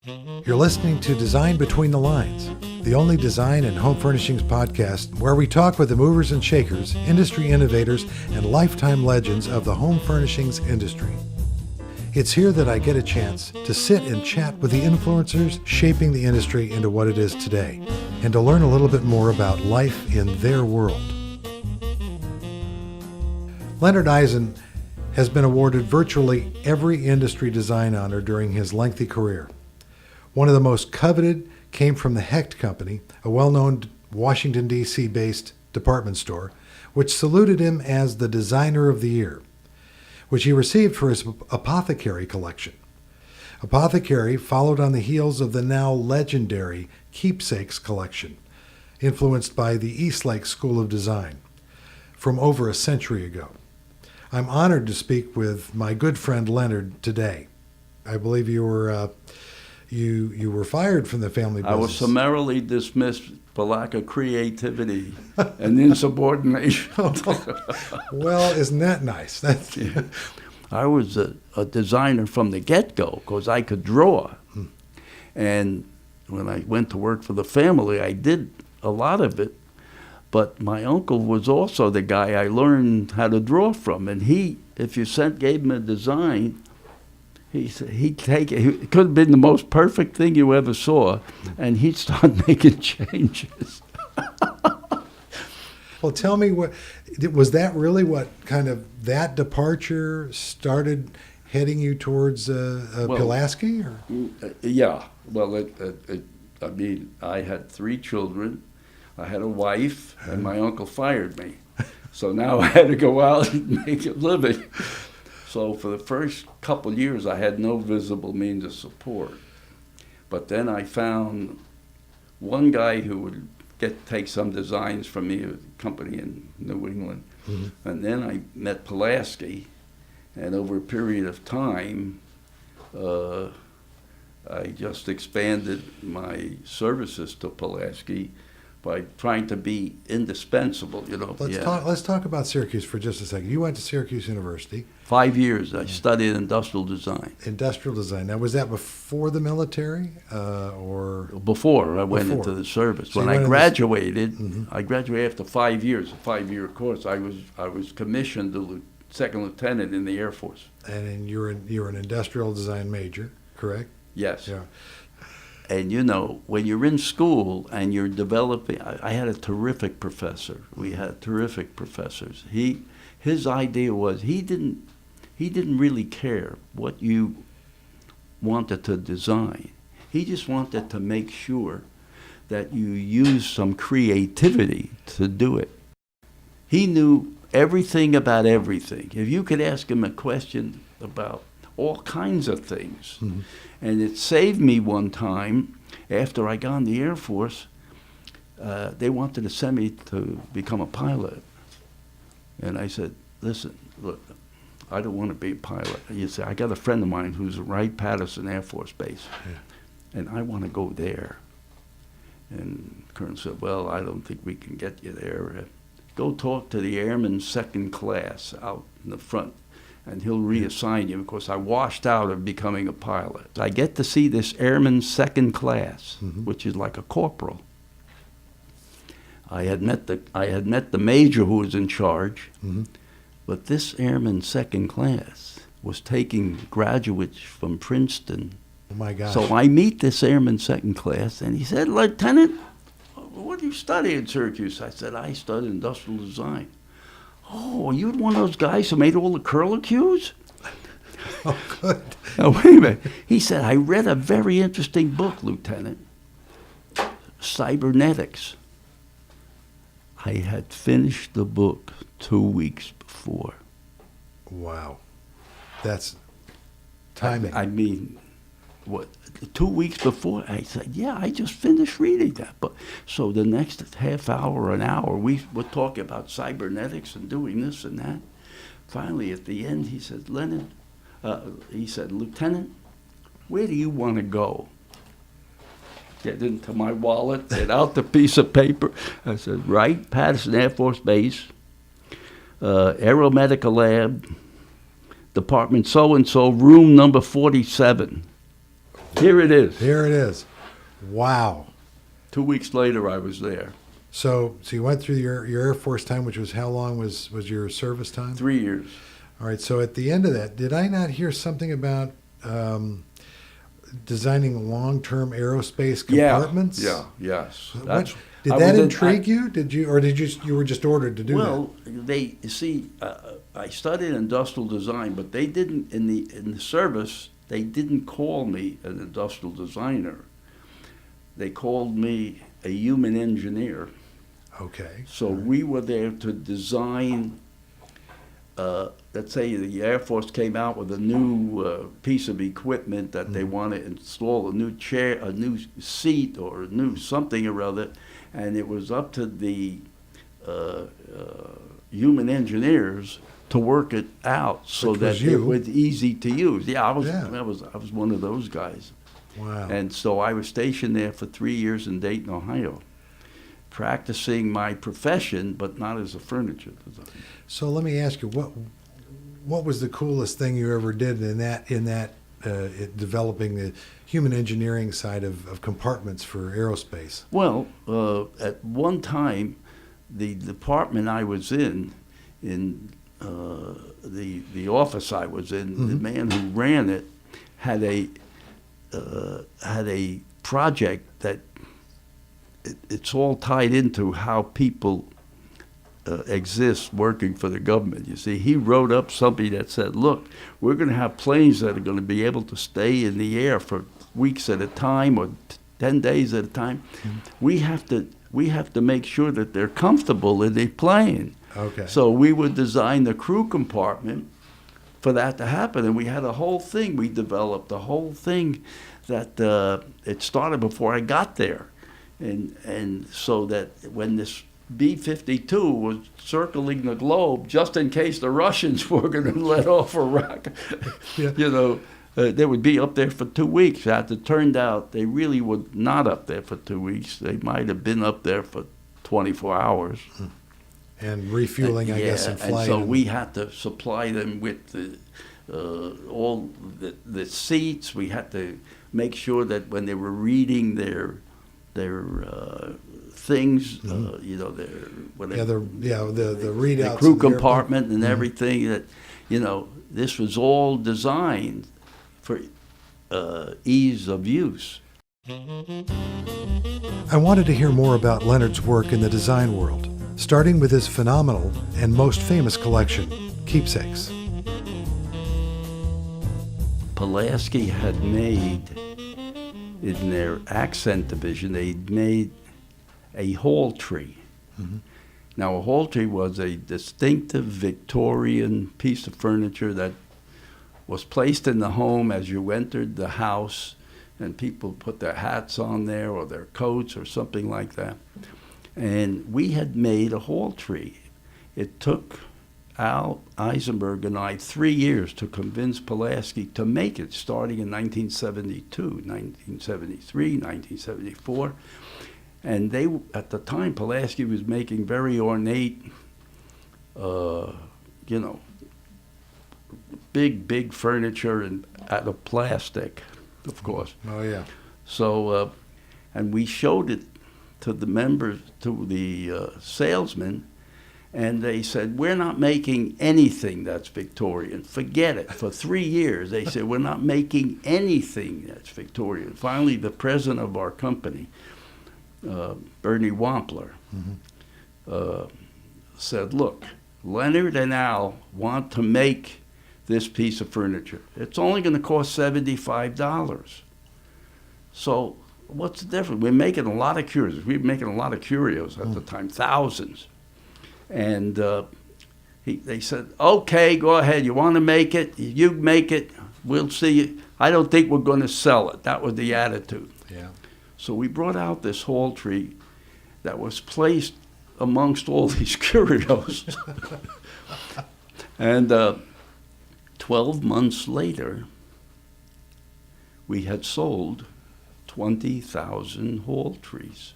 You're listening to Design Between the Lines, the only design and home furnishings podcast where we talk with the movers and shakers, industry innovators, and lifetime legends of the home furnishings industry. It's here that I get a chance to sit and chat with the influencers shaping the industry into what it is today, and to learn a little bit more about life in their world. Leonard Eisen has been awarded virtually every industry design honor during his lengthy career. One of the most coveted came from the Hecht Company, a well-known Washington, D.C. based department store, which saluted him as the Designer of the Year, which he received for his Apothecary collection. Apothecary followed on the heels of the now legendary Keepsakes collection, influenced by the Eastlake School of Design from over a century ago. I'm honored to speak with my good friend Leonard today. I believe you were you were fired from the family business. I was summarily dismissed for lack of creativity and insubordination. Well, isn't that nice? Yeah. I was a designer from the get-go because I could draw. And when I went to work for the family, I did a lot of it. But my uncle was also the guy I learned how to draw from. And he, if you gave him a design, he'd take it. It could have been the most perfect thing you ever saw, and he'd start making changes. Well, tell me, was that really what kind of that departure started heading you towards Pulaski? Or? Yeah. Well, I mean, I had 3 children. I had a wife, and my uncle fired me. So now I had to go out and make a living. So for the first couple of years, I had no visible means of support. But then I found one guy who would take some designs from me, a company in New England. Mm-hmm. And then I met Pulaski, and over a period of time, I just expanded my services to Pulaski by trying to be indispensable, you know. Let's talk about Syracuse for just a second. You went to Syracuse University. 5 years. I studied industrial design. Industrial design. Now, was that before the military, or before I went into the service? So when I graduated, I graduated after 5 years, a 5-year course. I was commissioned to second lieutenant in the Air Force. And you're an industrial design major, correct? Yes. Yeah. And you know, when you're in school and you're developing, I had a terrific professor. We had terrific professors. His idea was he didn't really care what you wanted to design. He just wanted to make sure that you use some creativity to do it. He knew everything about everything. If you could ask him a question about all kinds of things. Mm-hmm. And it saved me one time, after I got in the Air Force, they wanted to send me to become a pilot. And I said, listen, look, I don't want to be a pilot. You say, I got a friend of mine who's at Wright-Patterson Air Force Base, and I want to go there. And the colonel said, well, I don't think we can get you there. Go talk to the Airman Second Class out in the front, and he'll reassign you, because I washed out of becoming a pilot. I get to see this Airman Second Class, which is like a corporal. I had met the major who was in charge, but this Airman Second Class was taking graduates from Princeton. Oh my gosh. So I meet this Airman Second Class, and he said, Lieutenant, what do you study at Syracuse? I said, I studied industrial design. Oh, you're one of those guys who made all the curlicues? Oh, good. Now, wait a minute. He said, I read a very interesting book, Lieutenant, Cybernetics. I had finished the book 2 weeks before. Wow. That's timing. I mean, what, 2 weeks before? I said, yeah, I just finished reading that. But so the next half hour, an hour, we were talking about cybernetics and doing this and that. Finally, at the end, he said, Lieutenant, where do you want to go? Get into my wallet, get out the piece of paper. I said, Wright-Patterson Air Force Base, Aeromedical Lab, Department so-and-so, room number 47. Here it is. Here it is. Wow. 2 weeks later, I was there. So you went through your Air Force time, which was how long was your service time? 3 years. All right. So at the end of that, did I not hear something about designing long-term aerospace compartments? Yeah. Yes. Did that intrigue you? Did you were just ordered to do that? Well, I studied industrial design, but they didn't in the service. They didn't call me an industrial designer. They called me a human engineer. Okay. So we were there to design. Let's say the Air Force came out with a new piece of equipment that they want to install, a new chair, a new seat, or a new something or other, and it was up to the human engineers to work it out so that it was easy to use. Yeah, I was one of those guys. Wow. And so I was stationed there for 3 years in Dayton, Ohio, practicing my profession, but not as a furniture designer. So let me ask you, what was the coolest thing you ever did in that developing the human engineering side of compartments for aerospace? Well, at one time, the department I was in the office I was in, the man who ran it had a project that it's all tied into how people exist working for the government. You see, he wrote up something that said, look, we're going to have planes that are going to be able to stay in the air for weeks at a time or 10 days at a time. We have to make sure that they're comfortable in the plane. Okay. So we would design the crew compartment for that to happen, and we had a whole thing. We developed a whole thing that it started before I got there, and so that when this B-52 was circling the globe, just in case the Russians were going to let off a rocket, they would be up there for 2 weeks. As it turned out, they really were not up there for 2 weeks. They might have been up there for 24 hours. And refueling, I guess, and flight. And so we had to supply them with all the seats. We had to make sure that when they were reading their things, the readouts, the crew compartment and everything. That this was all designed for ease of use. I wanted to hear more about Leonard's work in the design world, starting with his phenomenal and most famous collection, Keepsakes. Pulaski had made, in their accent division, they'd made a hall tree. Now, a hall tree was a distinctive Victorian piece of furniture that was placed in the home as you entered the house, and people put their hats on there or their coats or something like that. And we had made a hall tree. It took Al Eisenberg and I 3 years to convince Pulaski to make it, starting in 1972, 1973, 1974. And they, at the time, Pulaski was making very ornate, big furniture and out of plastic, of course. Oh, yeah. So, and we showed it to the members, to the salesmen, and they said, we're not making anything that's Victorian. Forget it. For 3 years, they said, we're not making anything that's Victorian. Finally, the president of our company, Bernie Wampler, said, look, Leonard and Al want to make this piece of furniture. It's only going to cost $75. So what's the difference? We're making a lot of curios. We were making a lot of curios at the time, thousands. And they said, okay, go ahead. You want to make it? You make it. We'll see. I don't think we're going to sell it. That was the attitude. Yeah. So we brought out this hall tree that was placed amongst all these curios. And 12 months later, we had sold 20,000 hall trees.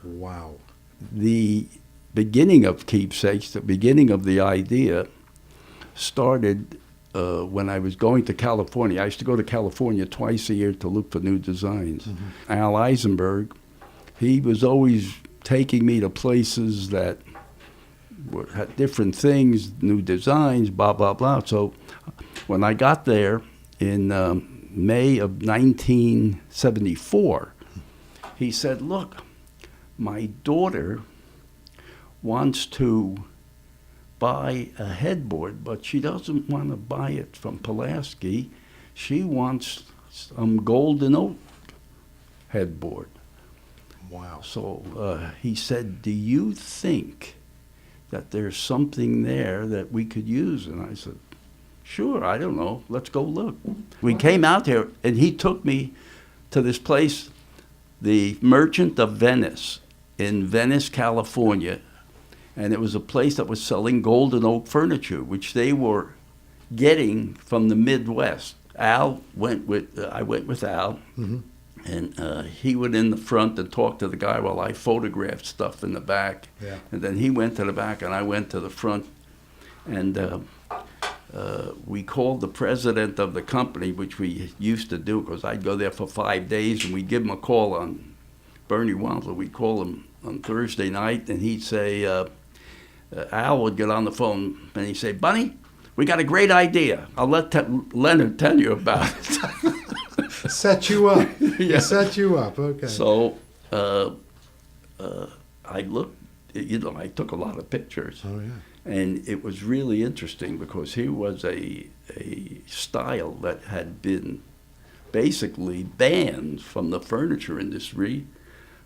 Wow. The beginning of Keepsakes, the beginning of the idea, started when I was going to California. I used to go to California twice a year to look for new designs. Mm-hmm. Al Eisenberg, he was always taking me to places that had different things, new designs, blah, blah, blah. So when I got there in May of 1974, he said, look, my daughter wants to buy a headboard, but she doesn't want to buy it from Pulaski. She wants some golden oak headboard. Wow. So he said, do you think that there's something there that we could use? And I said, sure, I don't know. Let's go look. We came out here, and he took me to this place, the Merchant of Venice, in Venice, California. And it was a place that was selling golden oak furniture, which they were getting from the Midwest. I went with Al, mm-hmm. and he went in the front and talked to the guy while I photographed stuff in the back. Yeah. And then he went to the back, and I went to the front. And we called the president of the company, which we used to do, because I'd go there for 5 days, and we'd give him a call on Bernie Wampler. We'd call him on Thursday night, and he'd say, Al would get on the phone, and he'd say, Bunny, we got a great idea. I'll let Leonard tell you about it. Set you up. Yeah. Set you up, okay. So I looked, I took a lot of pictures. Oh, yeah. And it was really interesting because he was a style that had been basically banned from the furniture industry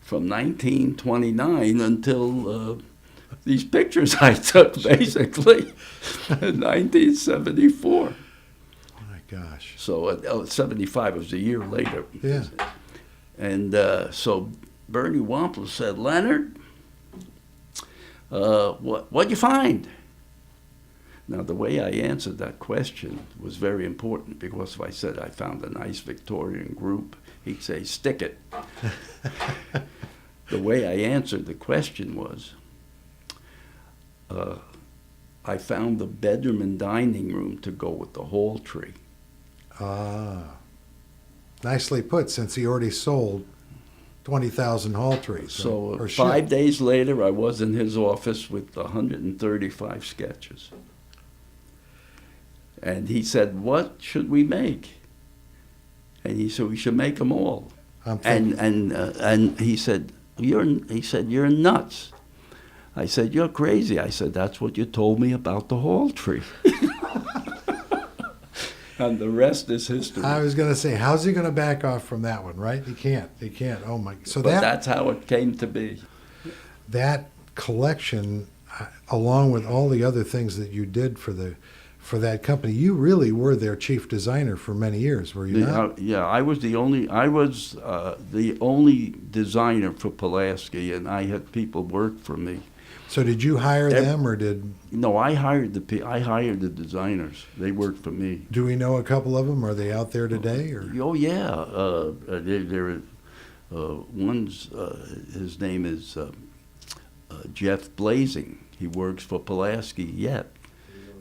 from 1929 until these pictures I took, basically, in 1974. Oh, my gosh. So 75 was a year later. Yeah. And so Bernie Wampler said, Leonard, what'd you find? Now, the way I answered that question was very important, because if I said I found a nice Victorian group, he'd say, stick it. The way I answered the question was, I found the bedroom and dining room to go with the hall tree. Ah, nicely put, since he already sold 20,000 hall trees. So 5 days later, I was in his office with 135 sketches. And he said, what should we make? And he said, we should make them all. And he said, you're nuts. I said, you're crazy. I said, that's what you told me about the hall tree. And the rest is history. I was going to say, how's he going to back off from that one, right? He can't. Oh, my. But that's how it came to be. That collection, along with all the other things that you did for that company, you really were their chief designer for many years, were you not? Yeah, I was the only designer for Pulaski, and I had people work for me. So did you hire them, or did? No, I hired the designers. They worked for me. Do we know a couple of them? Are they out there today? Or? Oh yeah, one's his name is Jeff Blazing. He works for Pulaski yet,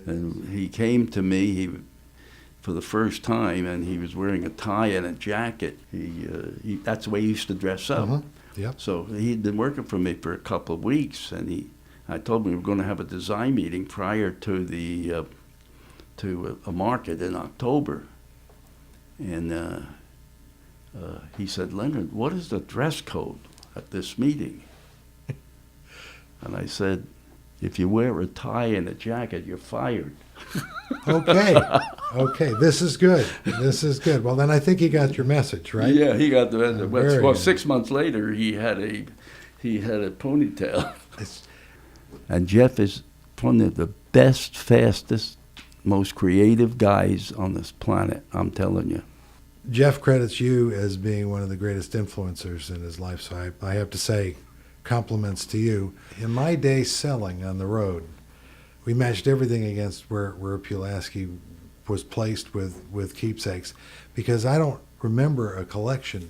and he came to me for the first time, and he was wearing a tie and a jacket. That's the way he used to dress up. Uh-huh. Yep. So he'd been working for me for a couple of weeks, and I told him we were going to have a design meeting prior to a market in October. And he said, Leonard, what is the dress code at this meeting? And I said, if you wear a tie and a jacket, you're fired. Okay, this is good. Well, then I think he got your message, right? Yeah, he got the message. Well, 6 months later, he had a ponytail. And Jeff is one of the best, fastest, most creative guys on this planet, I'm telling you. Jeff credits you as being one of the greatest influencers in his life, so I have to say compliments to you. In my day selling on the road, we matched everything against where Pulaski was placed with Keepsakes, because I don't remember a collection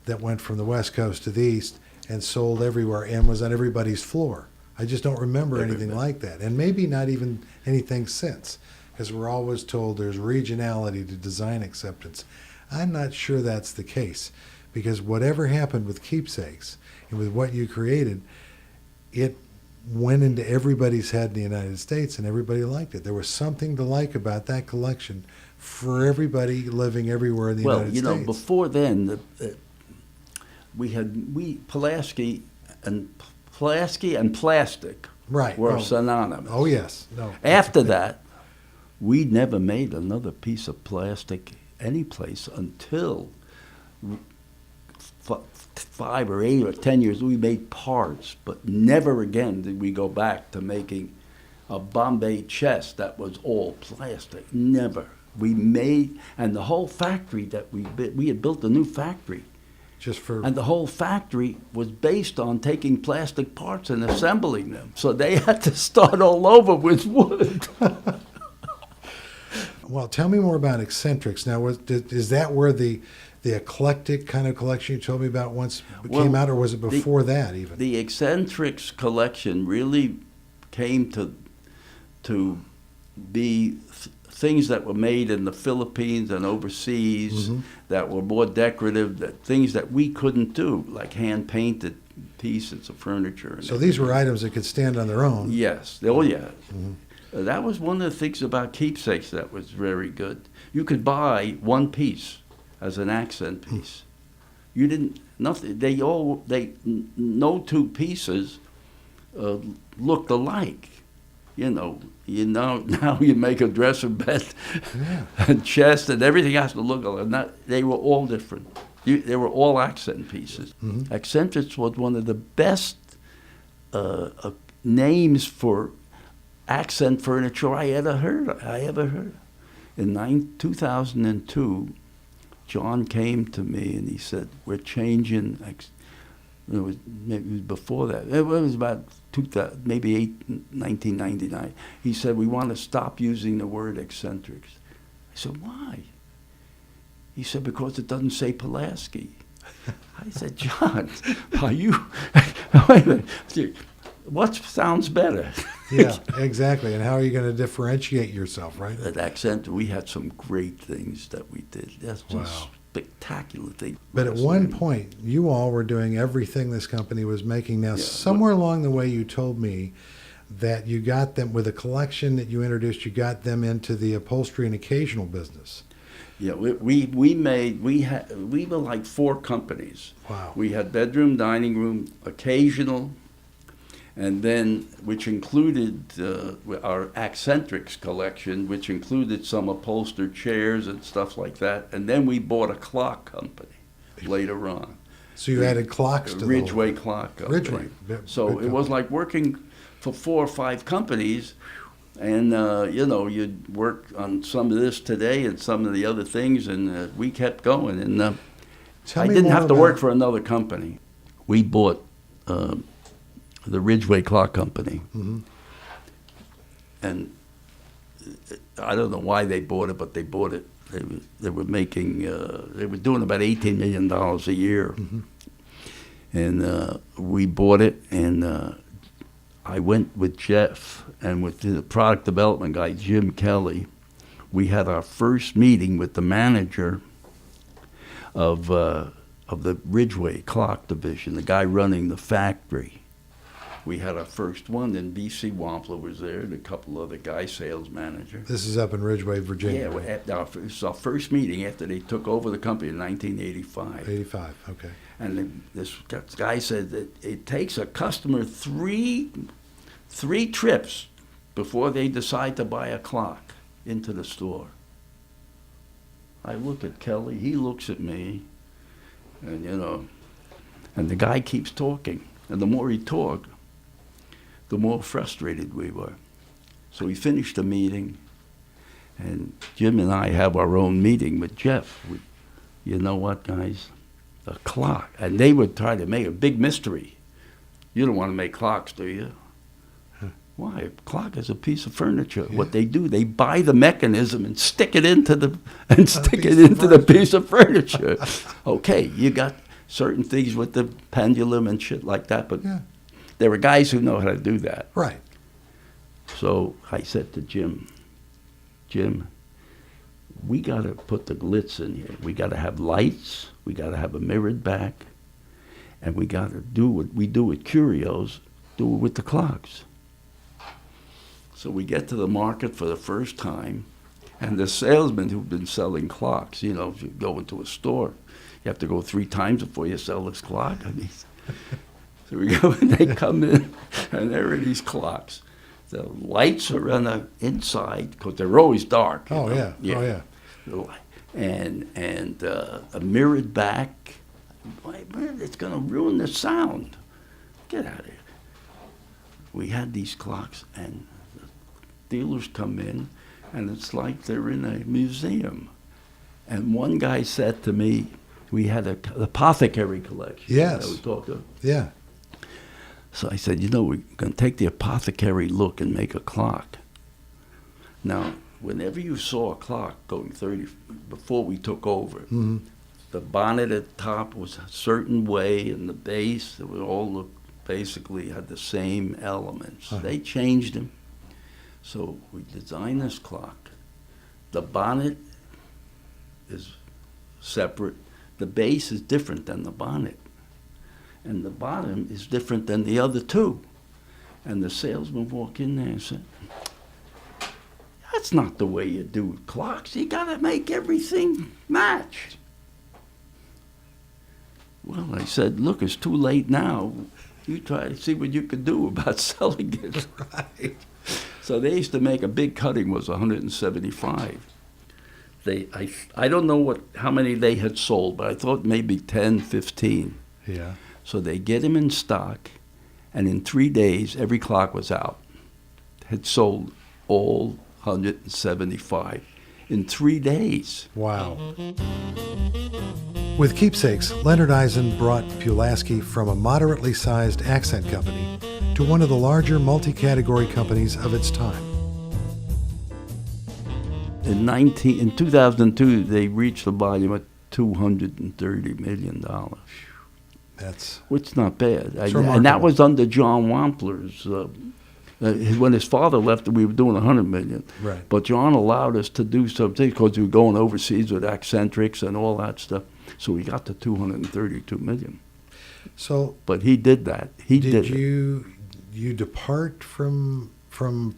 that went from the West Coast to the East and sold everywhere and was on everybody's floor. I just don't remember anything like that, and maybe not even anything since. because we're always told there's regionality to design acceptance. I'm not sure that's the case, because whatever happened with Keepsakes and with what you created, it went into everybody's head in the United States, and everybody liked it. There was something to like about that collection for everybody living everywhere in the United States. Well, before then, Pulaski and plastic Right. were synonymous. Oh, yes. No. After that, we never made another piece of plastic anyplace until 5 or 8 or 10 years. We made parts, but never again did we go back to making a Bombay chest that was all plastic. Never. We made, and the whole factory that we had built a new factory. And the whole factory was based on taking plastic parts and assembling them. So they had to start all over with wood. Well, tell me more about Eccentrics. Now, is that where the eclectic kind of collection you told me about once came out, or was it before that even? The Eccentrics collection really came to be things that were made in the Philippines and overseas that were more decorative, things that we couldn't do, like hand-painted pieces of furniture. So these were items that could stand on their own. Yes. Oh, yeah. That was one of the things about Keepsakes that was very good. You could buy one piece as an accent piece. You didn't, nothing, no two pieces looked alike. Now you make a dresser bed and chest and everything has to look alike. They were all different. They were all accent pieces. Accentrics was one of the best names for accent furniture I ever heard. In 2002, John came to me and he said, "We're changing." It was before that. It was about 1999. He said, "We want to stop using the word eccentrics." I said, "Why?" He said, "Because it doesn't say Pulaski." I said, "John, are you? Wait a minute. What sounds better?" Yeah, exactly. And how are you going to differentiate yourself, right? At Accent, we had some great things that we did. That's just spectacular things. But at one point, you all were doing everything this company was making. Now, somewhere along the way, you told me that you got them with a collection that you introduced. You got them into the upholstery and occasional business. Yeah, we were like 4 companies. Wow. We had bedroom, dining room, occasional, and then which included our Accentrics collection, which included some upholstered chairs and stuff like that. And then we bought a clock company later on. So you added clocks to Ridgeway Clock Company. Ridgeway. So it was like working for 4 or 5 companies. And, you'd work on some of this today and some of the other things, and we kept going. And I didn't have to work for another company. We bought the Ridgeway Clock Company. And I don't know why they bought it, but they bought it. They were making, they were doing about $18 million a year. And we bought it, and I went with Jeff and with the product development guy, Jim Kelly. We had our first meeting with the manager of the Ridgeway Clock Division, the guy running the factory. We had our first one, and B.C. Wampler was there, and a couple other guys, sales manager. This is up in Ridgeway, Virginia. Yeah, it was our first meeting after they took over the company in 1985. 85, okay. And this guy said that it takes a customer three trips before they decide to buy a clock into the store. I look at Kelly, he looks at me, and and the guy keeps talking. And the more he talked, the more frustrated we were. So we finished the meeting, and Jim and I have our own meeting with Jeff. You know what, guys? A clock. And they would try to make a big mystery. You don't want to make clocks, do you? Why? A clock is a piece of furniture. Yeah. What they do, they buy the mechanism and stick it into the piece of furniture. Okay, you got certain things with the pendulum and shit like that, but there were guys who know how to do that. Right. So I said to Jim, Jim, we got to put the glitz in here. We got to have lights. We got to have a mirrored back. And we got to do what we do with curios, do it with the clocks. So we get to the market for the first time, and the salesmen who've been selling clocks, you know, if you go into a store, you have to go 3 times before you sell this clock. I mean, so we go and they come in, and there are these clocks. The lights are on the inside because they're always dark. Oh, know? yeah. Oh, yeah. And a mirrored back. It's going to ruin the sound. Get out of here. We had these clocks, and the dealers come in, and it's like they're in a museum. And one guy said to me, we had an apothecary collection. Yes. That we talked about. Yeah. So I said, you know, we're going to take the apothecary look and make a clock. Now, whenever you saw a clock going 30, before we took over, Mm-hmm. the bonnet at the top was a certain way, and the base, it would all look, basically had the same elements. Uh-huh. They changed them. So we designed this clock. The bonnet is separate. The base is different than the bonnet. And the bottom is different than the other two. And the salesman walked in there and said, that's not the way you do clocks. You got to make everything match. Well, I said, look, it's too late now. You try to see what you can do about selling it. Right. So they used to make a big cutting was 175. I don't know how many they had sold, but I thought maybe 10, 15. Yeah. So they get them in stock, and in 3 days, every clock was out. Had sold all 175 in 3 days. Wow. With Keepsakes, Leonard Eisen brought Pulaski from a moderately sized accent company to one of the larger multi-category companies of its time. In 2002, they reached a volume of $230 million. That's Which is not bad. And remarkable. that was under John Wampler's. When his father left, we were doing $100 million. right. But John allowed us to do some things because we were going overseas with Accentrics and all that stuff. So we got to $232 million. So But he did that. He did did you depart from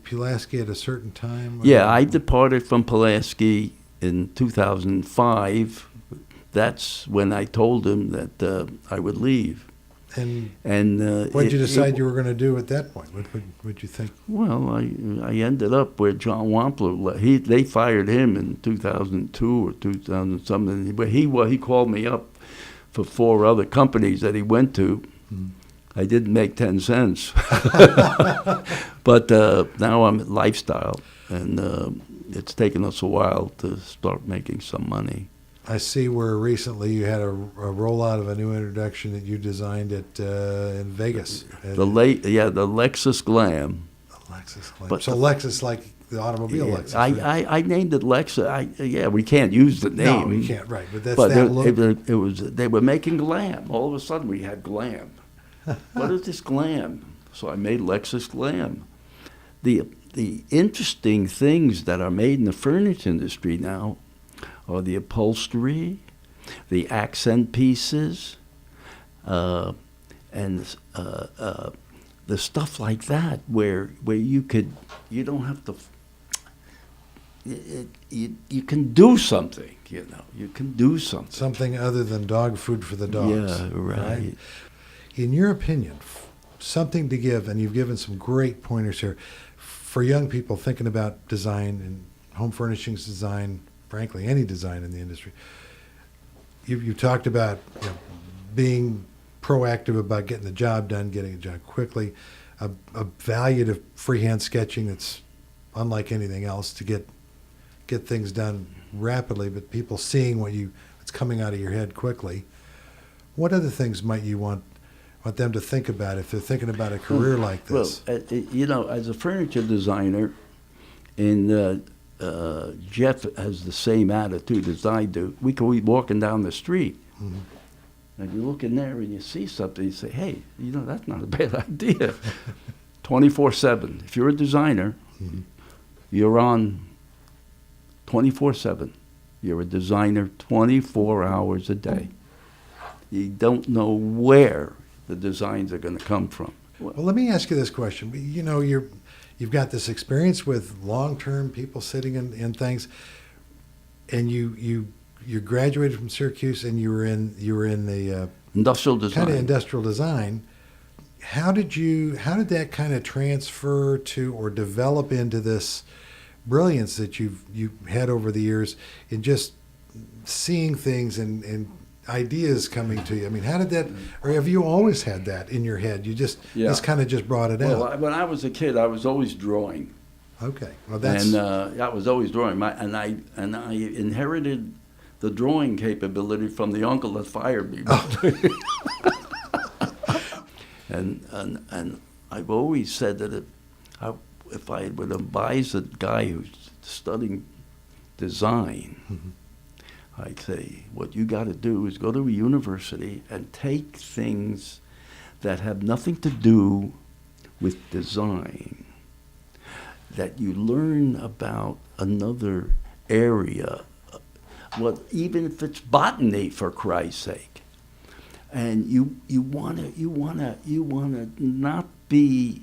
Pulaski at a certain time? Yeah, I departed from Pulaski in 2005. That's when I told him that I would leave. And And what did you decide you were going to do at that point? What would you think? Well, I ended up where John Wampler. They fired him in 2002 or 2000 something. But he called me up for 4 other companies that he went to. Hmm. I didn't make 10 cents, but now I'm at Lifestyle, and it's taken us a while to start making some money. I see where recently you had a rollout of a new introduction that you designed in Vegas. The Lexus Glam. Lexus. But- So Lexus, like the automobile Yeah, Lexus. right? I named it Lexus. We can't use the name. No, you can't. Right, but that's But that look. it was they were making Glam. All of a sudden we had Glam. What is this Glam? So I made Lexus Glam. The interesting things that are made in the furniture industry now are the upholstery, the accent pieces, and the stuff like that, where you don't have to. You can do something, You can do something. Something other than dog food for the dogs. Yeah, right. In your opinion, something to give, and you've given some great pointers here, for young people thinking about design and home furnishings design, frankly, any design in the industry. You've talked about being proactive about getting the job done, getting it done quickly, a value to freehand sketching that's unlike anything else to get things done rapidly, but people seeing what's coming out of your head quickly. What other things might you want them to think about if they're thinking about a career like this? Well, as a furniture designer, and Jeff has the same attitude as I do. We could be walking down the street, Mhm. and you look in there and you see something, you say, hey, that's not a bad idea. 24/7. If you're a designer, Mhm. you're on 24/7. You're a designer 24 hours a day. You don't know where the designs are going to come from. Well, let me ask you this question. You know, you've got this experience with long-term people sitting in things, and you graduated from Syracuse, and you were in the Industrial design. kind of industrial design. How did that kind of transfer to or develop into this brilliance that you've had over the years in just seeing things and ideas coming to you? I mean, how did that, or have you always had that in your head? You just kind of just brought it out. Well, when I was a kid, I was always drawing. Okay, well that's And I was always drawing. And I inherited the drawing capability from the uncle that fired me. And I've always said that if I would advise a guy who's studying design, I'd say, what you got to do is go to a university and take things that have nothing to do with design, that you learn about another area, even if it's botany, for Christ's sake. And you wanna not be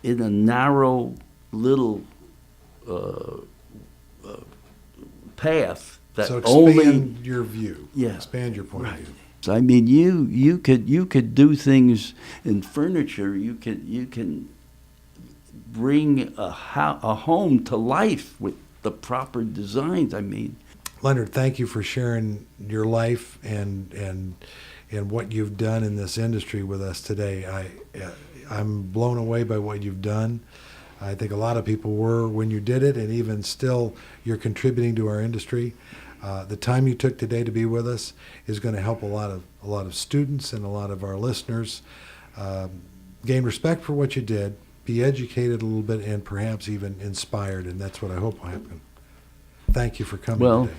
in a narrow little path that so expand only your view. Yeah. Expand your point of view. So, I mean, you could do things in furniture. You can bring a home to life with the proper designs. I mean, Leonard, thank you for sharing your life and what you've done in this industry with us today. I'm blown away by what you've done. I think a lot of people were when you did it, and even still, you're contributing to our industry. The time you took today to be with us is going to help a lot of students and a lot of our listeners gain respect for what you did, be educated a little bit, and perhaps even inspired. And that's what I hope will happen. Thank you for coming today.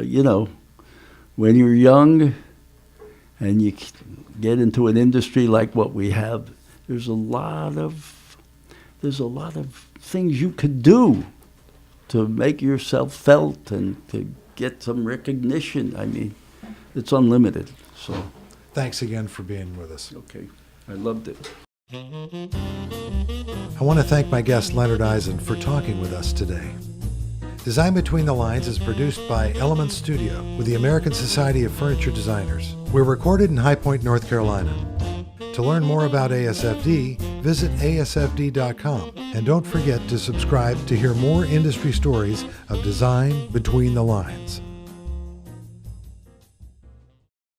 You know, when you're young and you get into an industry like what we have, there's a lot of things you could do to make yourself felt and to get some recognition. I mean, it's unlimited. So, thanks again for being with us. okay, I loved it. I want to thank my guest Leonard Eisen for talking with us today. Design Between the Lines is produced by Element Studio with the American Society of Furniture Designers. We're recorded in High Point, North Carolina. To learn more about ASFD, visit asfd.com. And don't forget to subscribe to hear more industry stories of design between the lines.